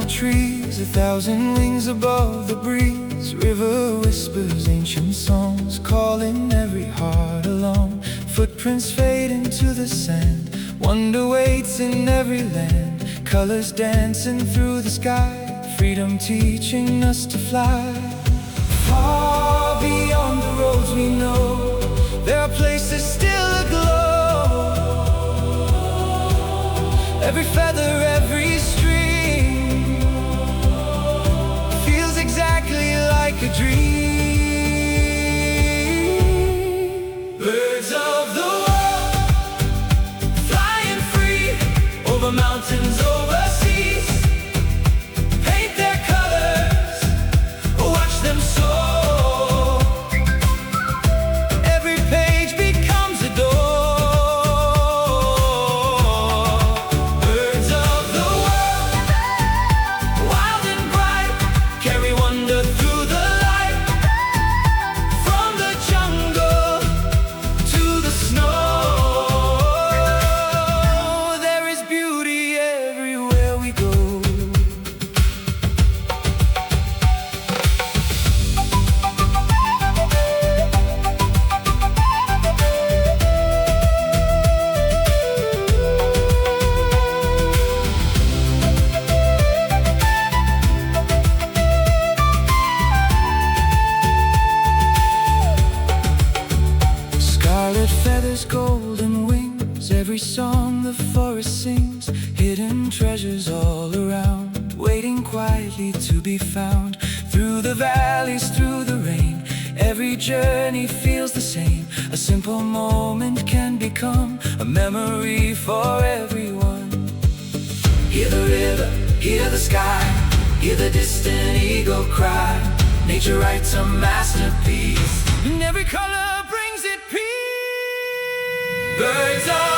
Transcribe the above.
Trees, 1,000 wings above the breeze. River whispers ancient songs, calling every heart along. Footprints fade into the sand, wonder waits in every land. Colors dancing through the sky, freedom teaching us to fly. Far beyond the roads we know, there are places still aglow. Every feather, every stream exactly like a dream. Birds of the world, flying free over mountains, over seas. Paint their colors, watch them soar. Every page becomes a door. Birds of the world, wild and bright, carry wonder through the light. From the jungle to the snow, there is beauty everywhere we go. Feathers, golden wings, every song the forest sings. Hidden treasures all around, waiting quietly to be found. Through the valleys, through the rain, every journey feels the same. A simple moment can become a memory for everyone. Hear the river, hear the sky, hear the distant eagle cry. Nature writes a masterpiece, and every color brings it peace. Birds are